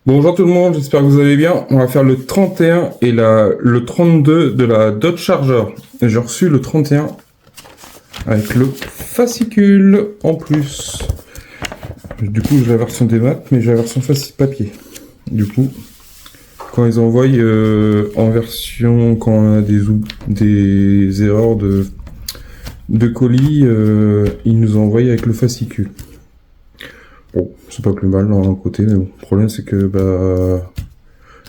Bonjour tout le monde, j'espère que vous allez bien. On va faire le 31 et le 32 de la Dodge Charger. J'ai reçu le 31 avec le fascicule en plus. Du coup, j'ai la version des maths, mais j'ai la version papier. Du coup, quand ils envoient en version, quand on a des erreurs de colis, ils nous envoient avec le fascicule. Bon, c'est pas plus mal d'un côté, mais bon, le problème c'est que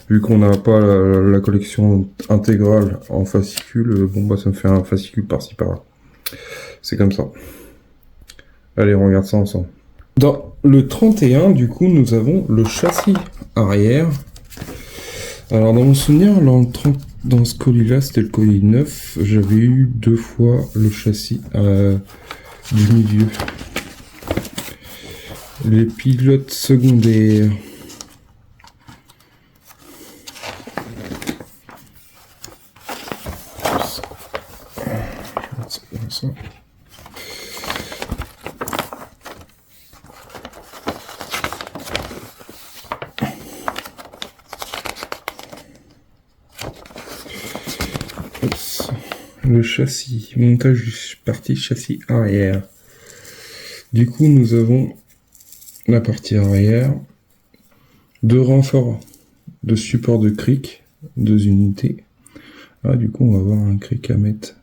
vu qu'on n'a pas la collection intégrale en fascicule, ça me fait un fascicule par-ci par-là. C'est comme ça. Allez, on regarde ça ensemble. Dans le 31, du coup, nous avons le châssis arrière. Alors, dans mon souvenir, dans ce colis-là, c'était le colis 9. J'avais eu 2 fois le châssis du milieu. Les pilotes secondaires. Ça. Le châssis, montage partie châssis arrière. Du coup, nous avons la partie arrière, 2 renforts de support de cric, 2 unités. Ah, du coup, on va avoir un cric à mettre.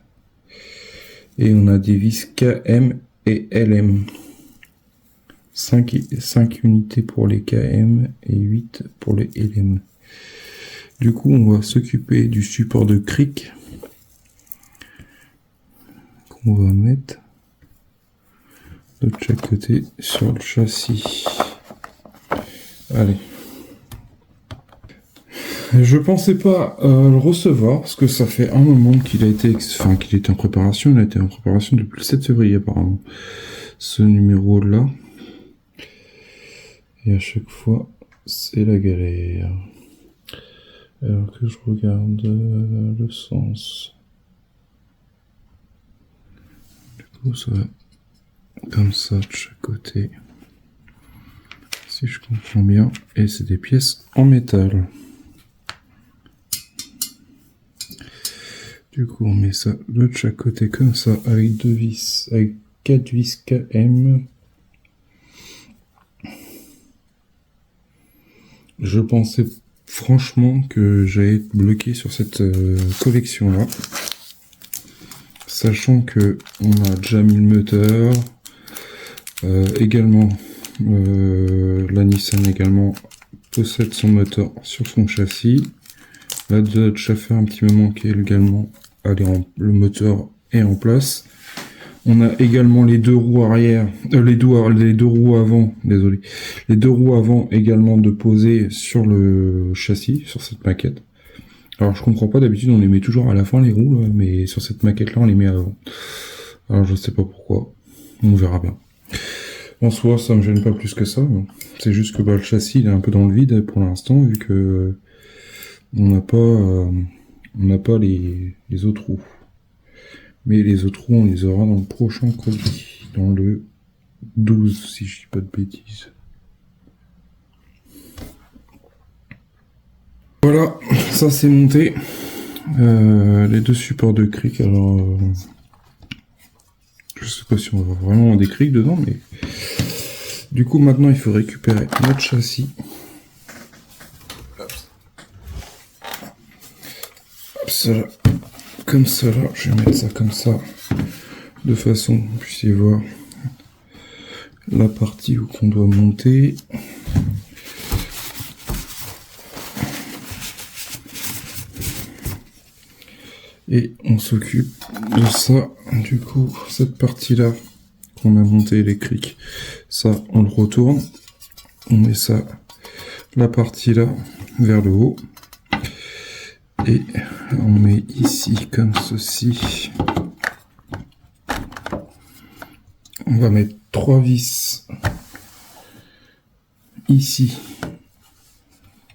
Et on a des vis KM et LM. 5 unités pour les KM et 8 pour les LM. Du coup, on va s'occuper du support de cric qu'on va mettre de chaque côté sur le châssis. Allez. Je pensais pas le recevoir parce que ça fait un moment qu'il qu'il était en préparation. Il a été en préparation depuis le 7 février apparemment. Ce numéro là. Et à chaque fois, c'est la galère. Alors que je regarde le sens. Du coup, ça va comme ça de chaque côté. Si je comprends bien. Et c'est des pièces en métal. Du coup, on met ça de chaque côté comme ça, avec 2 vis, avec 4 vis KM. Je pensais franchement que j'allais être bloqué sur cette collection-là. Sachant que on a déjà mis le moteur. Également, la Nissan également possède son moteur sur son châssis. La Dodge, ça fait un petit moment qu'elle également, le moteur est en place. On a également les 2 roues arrière, les deux roues avant, désolé, les 2 roues avant également de poser sur le châssis, sur cette maquette. Alors je comprends pas, d'habitude on les met toujours à la fin les roues, là, mais sur cette maquette là on les met avant. Alors je sais pas pourquoi, on verra bien. En soi ça me gêne pas plus que ça, c'est juste que le châssis il est un peu dans le vide pour l'instant vu que on n'a pas les autres roues. Mais les autres roues, on les aura dans le prochain colis. Dans le 12, si je dis pas de bêtises. Voilà, ça c'est monté. Les 2 supports de cric, alors... je sais pas si on va avoir vraiment des crics dedans, mais... Du coup, maintenant, il faut récupérer notre châssis. Ça, comme ça là, je vais mettre ça comme ça, de façon que vous puissiez voir la partie où qu'on doit monter. Et on s'occupe de ça, du coup, cette partie-là qu'on a monté les crics, ça on le retourne, on met ça, la partie là, vers le haut. Et on met ici comme ceci. On va mettre 3 vis ici.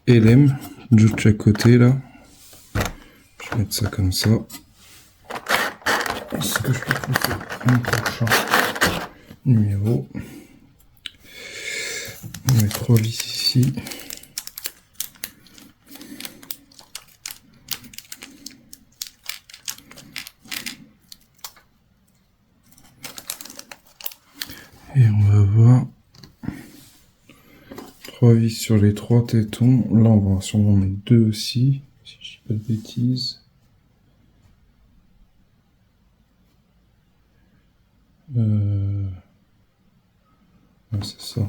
LM de chaque côté là. Je vais mettre ça comme ça. Est-ce que je peux pousser mon prochain numéro? On met 3 vis ici. 3 vis sur les 3 tétons. Là, on va sûrement mettre 2 aussi, si je dis pas de bêtises. Ouais, c'est ça.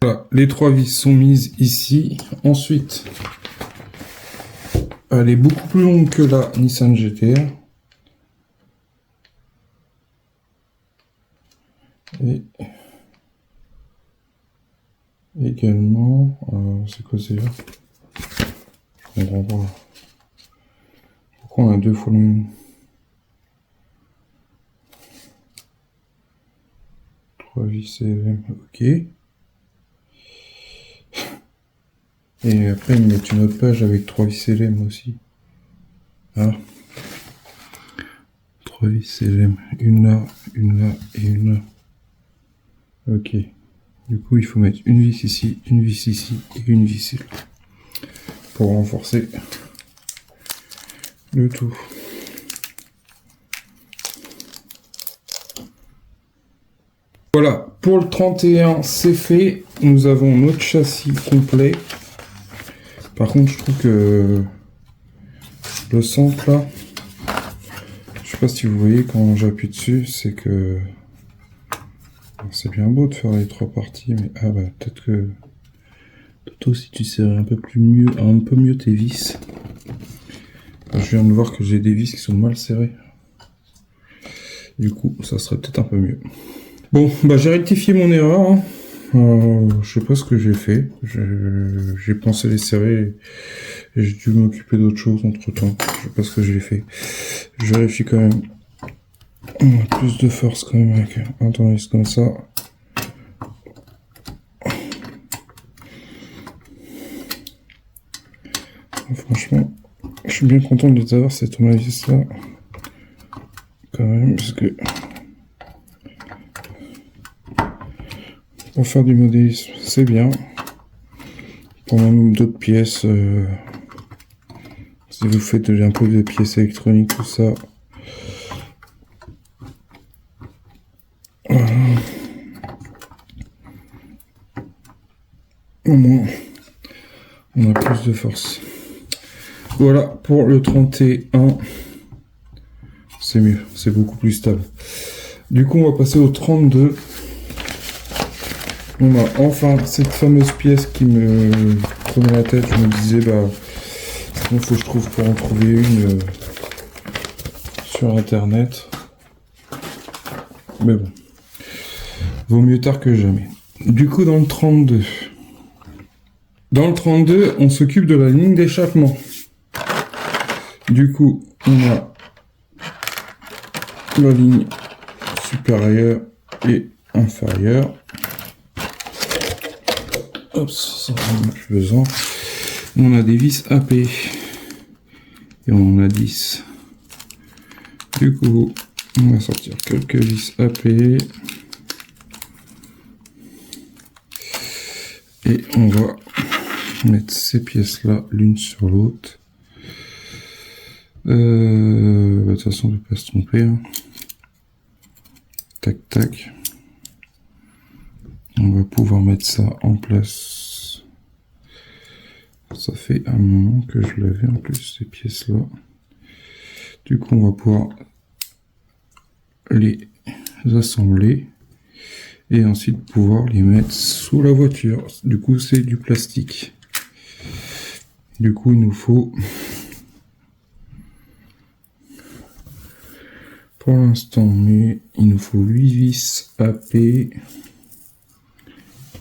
Voilà, les 3 vis sont mises ici. Ensuite, elle est beaucoup plus longue que la Nissan GT-R. Et également, c'est quoi c'est là? Je comprends pas. Pourquoi on a 2 fois le même? 3 vis CLM, ok. Et après ils mettent une autre page avec 3 vis LM aussi. Ah. 3 vis LM, une là et une là. Ok. Du coup il faut mettre une vis ici et une vis ici. Pour renforcer le tout. Voilà, pour le 31 c'est fait. Nous avons notre châssis complet. Par contre, je trouve que le centre là, je sais pas si vous voyez quand j'appuie dessus, c'est que c'est bien beau de faire les 3 parties, mais ah bah peut-être que toi si tu serrais un peu mieux tes vis. Je viens de voir que j'ai des vis qui sont mal serrées. Du coup, ça serait peut-être un peu mieux. Bon, bah j'ai rectifié mon erreur. Hein. Je sais pas ce que j'ai fait. J'ai pensé les serrer et j'ai dû m'occuper d'autre chose entre temps. Je sais pas ce que j'ai fait. Je vérifie quand même. On a plus de force quand même avec un tournevis comme ça. Franchement, je suis bien content de les avoir ces tournevis là. Quand même, parce que pour faire du modélisme, c'est bien. Pour même d'autres pièces, si vous faites un peu de pièces électroniques, tout ça. Voilà. Au moins, on a plus de force. Voilà, pour le 31, c'est mieux, c'est beaucoup plus stable. Du coup, on va passer au 32. On a enfin cette fameuse pièce qui me prenait la tête. Je me disais, bah, il faut que je trouve pour en trouver une sur internet. Mais bon, vaut mieux tard que jamais. Du coup, dans le 32, on s'occupe de la ligne d'échappement. Du coup, on a la ligne supérieure et inférieure. Hop, ça en a plus besoin. On a des vis AP et on en a 10. Du coup, on va sortir quelques vis AP et on va mettre ces pièces là l'une sur l'autre. De toute façon, on ne peut pas se tromper. Hein. Tac tac. On va pouvoir mettre ça en place. Ça fait un moment que je l'avais en plus, ces pièces-là. Du coup, on va pouvoir les assembler et ensuite pouvoir les mettre sous la voiture. Du coup, c'est du plastique. Du coup, il nous faut, pour l'instant, mais il nous faut 8 vis AP.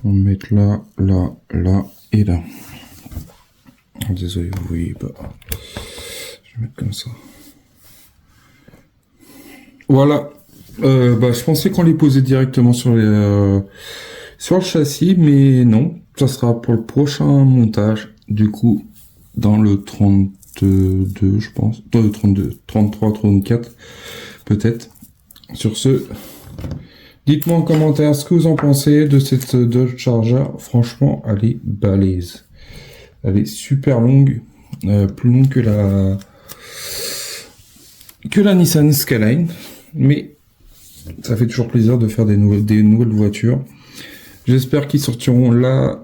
On va mettre là, là, là et là. Oh, désolé, vous voyez pas. Je vais mettre comme ça. Voilà. Je pensais qu'on les posait directement sur le châssis, mais non. Ça sera pour le prochain montage. Du coup, dans le 32, je pense. Dans le 32, 33, 34, peut-être. Sur ce, dites-moi en commentaire ce que vous en pensez de cette Dodge Charger. Franchement, elle est balèze. Elle est super longue. Plus longue que la Nissan Skyline. Mais Ça fait toujours plaisir de faire des nouvelles voitures. J'espère qu'ils sortiront la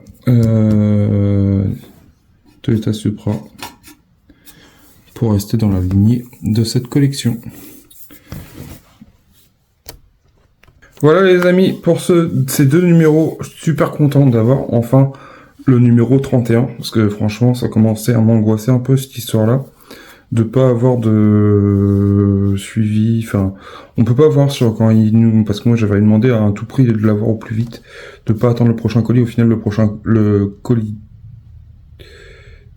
Toyota Supra pour rester dans la lignée de cette collection. Voilà les amis, pour ces deux numéros, je suis super content d'avoir enfin le numéro 31, parce que franchement ça commençait à m'angoisser un peu cette histoire-là, de pas avoir de suivi, enfin, on peut pas voir sur quand parce que moi j'avais demandé à un tout prix de l'avoir au plus vite, de pas attendre le prochain colis, au final le colis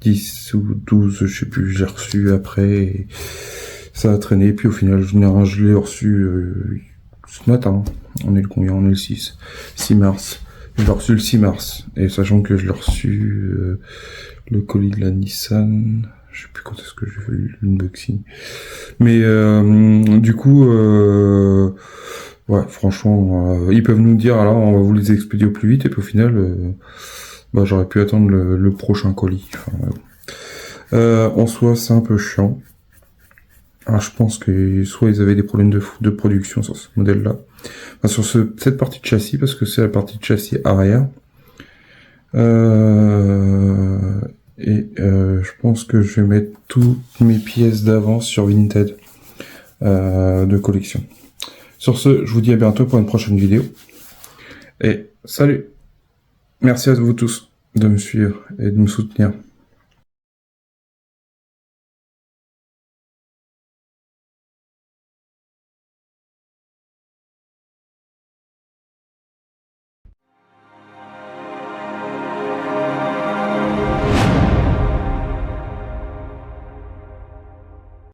10 ou 12, je sais plus, j'ai reçu après, et ça a traîné, puis au final je l'ai reçu ce matin, on est le combien, on est le 6 mars. Je l'ai reçu le 6 mars, et sachant que je l'ai reçu le colis de la Nissan, je sais plus quand est-ce que j'ai fait l'unboxing. Mais du coup, ouais, franchement, ils peuvent nous dire, alors on va vous les expédier au plus vite, et puis au final, bah, j'aurais pu attendre le prochain colis. Enfin, en soi, c'est un peu chiant. Alors, je pense que soit ils avaient des problèmes de production sur ce modèle-là, enfin, sur cette partie de châssis, parce que c'est la partie de châssis arrière. Je pense que je vais mettre toutes mes pièces d'avant sur Vinted de collection. Sur ce, je vous dis à bientôt pour une prochaine vidéo. Et salut! Merci à vous tous de me suivre et de me soutenir.